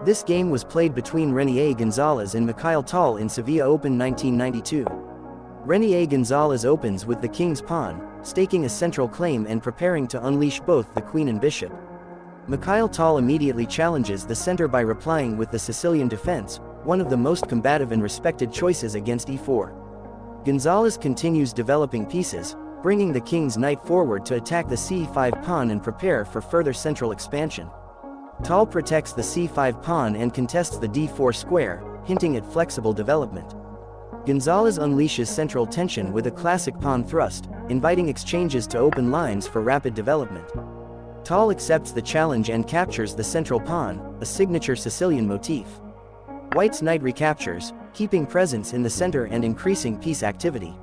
This game was played between Renier Gonzalez and Mikhail Tal in Sevilla Open 1992. Renier Gonzalez opens with the king's pawn, staking a central claim and preparing to unleash both the queen and bishop. Mikhail Tal immediately challenges the center by replying with the Sicilian defense, one of the most combative and respected choices against e4. Gonzalez continues developing pieces, bringing the king's knight forward to attack the c5 pawn and prepare for further central expansion. Tal protects the c5 pawn and contests the d4 square, hinting at flexible development. Gonzalez unleashes central tension with a classic pawn thrust, inviting exchanges to open lines for rapid development. Tal accepts the challenge and captures the central pawn, a signature Sicilian motif. White's knight recaptures, keeping presence in the center and increasing piece activity.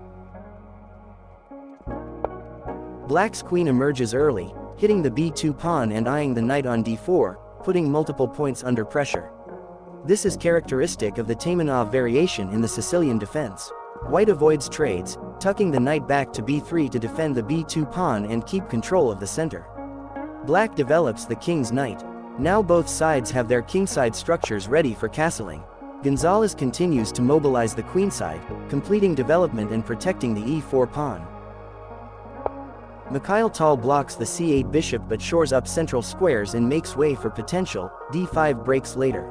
Black's queen emerges early, hitting the b2 pawn and eyeing the knight on d4, putting multiple points under pressure. This is characteristic of the Taimanov variation in the Sicilian defense. White avoids trades, tucking the knight back to b3 to defend the b2 pawn and keep control of the center. Black develops the king's knight. Now both sides have their kingside structures ready for castling. Gonzalez continues to mobilize the queenside, completing development and protecting the e4 pawn. Mikhail Tal blocks the c8 bishop but shores up central squares and makes way for potential d5 breaks later.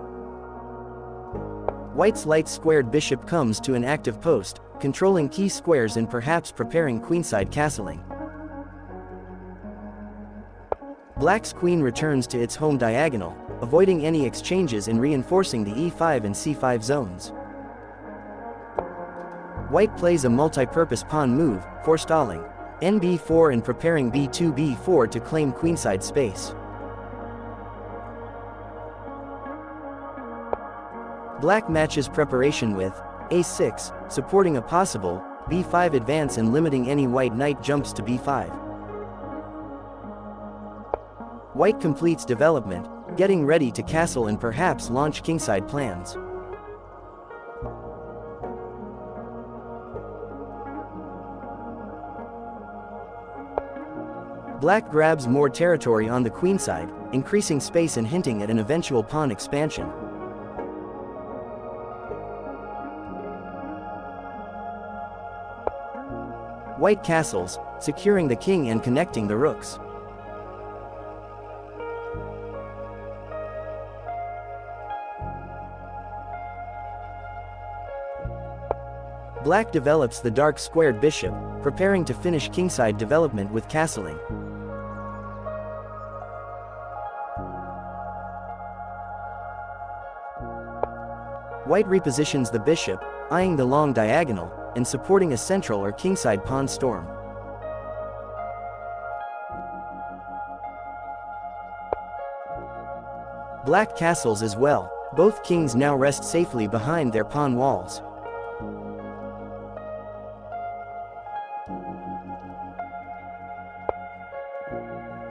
White's light squared bishop comes to an active post, controlling key squares and perhaps preparing queenside castling. Black's queen returns to its home diagonal, avoiding any exchanges and reinforcing the e5 and c5 zones. White plays a multi-purpose pawn move, forestalling nb4 and preparing b2 b4 to claim queenside space. Black matches preparation with a6, supporting a possible b5 advance and limiting any white knight jumps to b5. White completes development, getting ready to castle and perhaps launch kingside plans. Black grabs more territory on the queenside, increasing space and hinting at an eventual pawn expansion. White castles, securing the king and connecting the rooks. Black develops the dark squared bishop, preparing to finish kingside development with castling. White repositions the bishop, eyeing the long diagonal, and supporting a central or kingside pawn storm. Black castles as well, both kings now rest safely behind their pawn walls.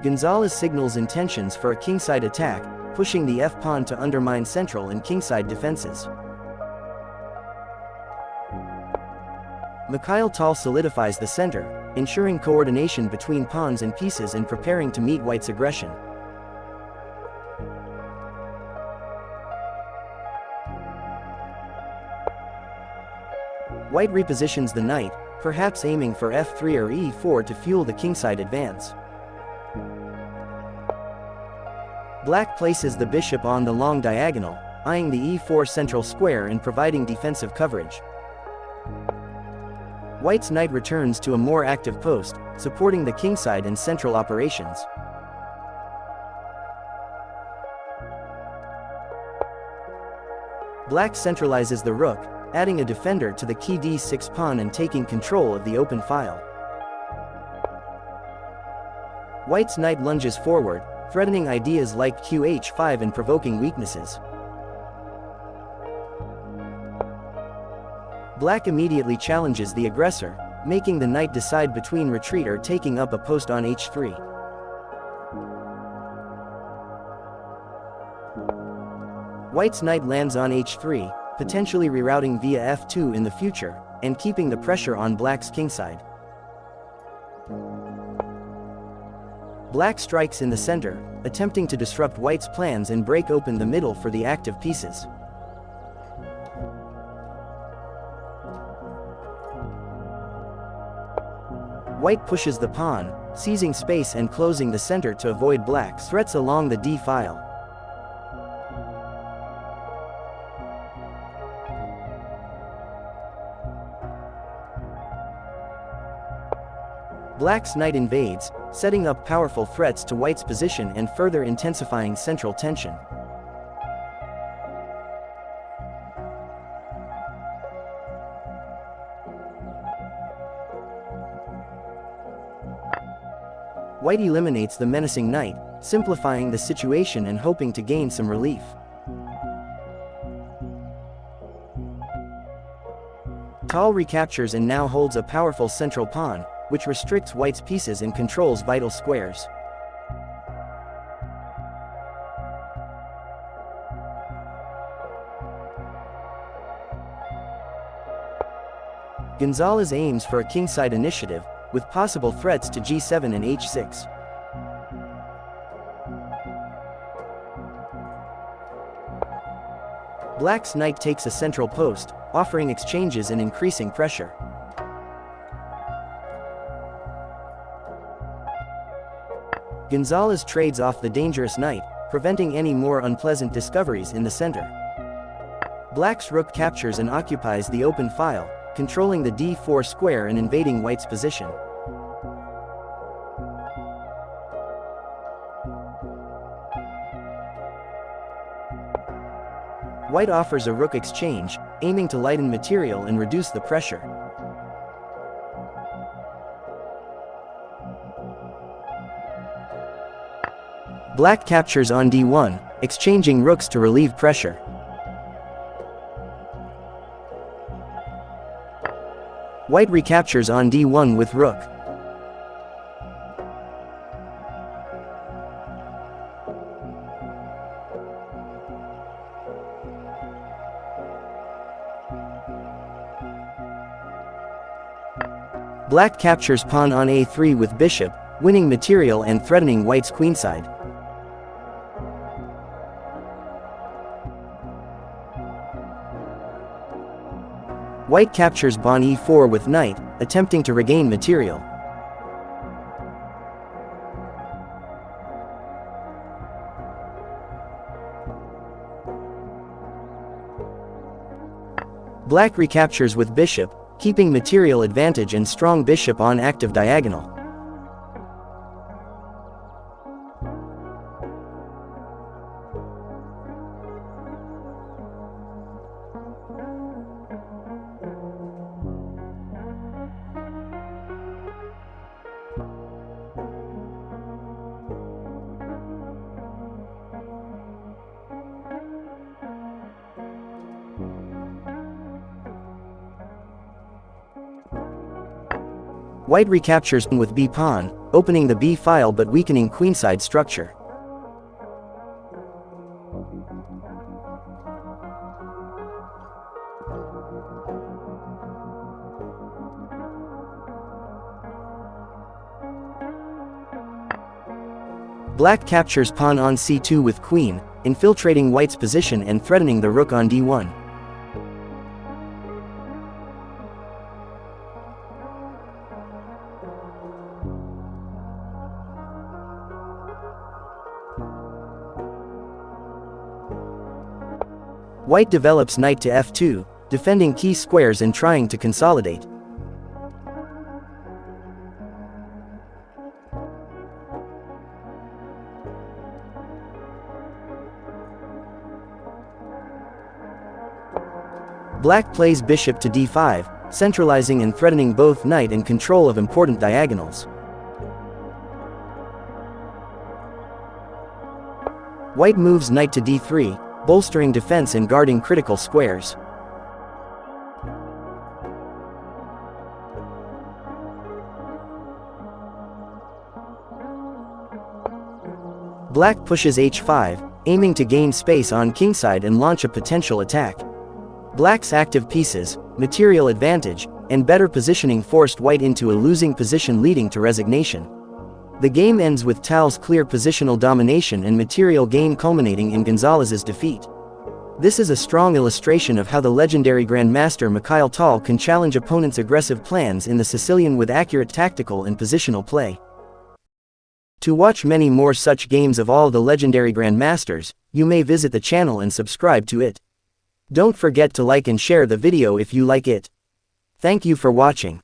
Gonzalez signals intentions for a kingside attack, pushing the f-pawn to undermine central and kingside defenses. Mikhail Tal solidifies the center, ensuring coordination between pawns and pieces and preparing to meet White's aggression. White repositions the knight, perhaps aiming for f3 or e4 to fuel the kingside advance. Black places the bishop on the long diagonal, eyeing the e4 central square and providing defensive coverage. White's knight returns to a more active post, supporting the kingside and central operations. Black centralizes the rook, adding a defender to the key d6 pawn and taking control of the open file. White's knight lunges forward, threatening ideas like qh5 and provoking weaknesses. Black immediately challenges the aggressor, making the knight decide between retreat or taking up a post on h3. White's knight lands on h3, potentially rerouting via f2 in the future, and keeping the pressure on Black's kingside. Black strikes in the center, attempting to disrupt White's plans and break open the middle for the active pieces. White pushes the pawn, seizing space and closing the center to avoid Black's threats along the d-file. Black's knight invades, setting up powerful threats to White's position and further intensifying central tension. White eliminates the menacing knight, simplifying the situation and hoping to gain some relief. Tal recaptures and now holds a powerful central pawn, which restricts White's pieces and controls vital squares. Gonzalez aims for a kingside initiative, with possible threats to g7 and h6. Black's knight takes a central post, offering exchanges and increasing pressure. Gonzalez trades off the dangerous knight, preventing any more unpleasant discoveries in the center. Black's rook captures and occupies the open file, controlling the d4 square and invading White's position. White offers a rook exchange, aiming to lighten material and reduce the pressure. Black captures on d1, exchanging rooks to relieve pressure. White recaptures on d1 with rook. Black captures pawn on a3 with bishop, winning material and threatening White's queenside. White captures pawn e4 with knight, attempting to regain material. Black recaptures with bishop, keeping material advantage and strong bishop on active diagonal. White recaptures with b-pawn, opening the b-file but weakening queenside structure. Black captures pawn on c2 with queen, infiltrating White's position and threatening the rook on d1. White develops knight to f2, defending key squares and trying to consolidate. Black plays bishop to d5, centralizing and threatening both knight and control of important diagonals. White moves knight to d3, bolstering defense and guarding critical squares. Black pushes h5, aiming to gain space on kingside and launch a potential attack. Black's active pieces, material advantage, and better positioning forced White into a losing position, leading to resignation. The game ends with Tal's clear positional domination and material gain culminating in Gonzalez's defeat. This is a strong illustration of how the legendary Grandmaster Mikhail Tal can challenge opponents' aggressive plans in the Sicilian with accurate tactical and positional play. To watch many more such games of all the legendary Grandmasters, you may visit the channel and subscribe to it. Don't forget to like and share the video if you like it. Thank you for watching.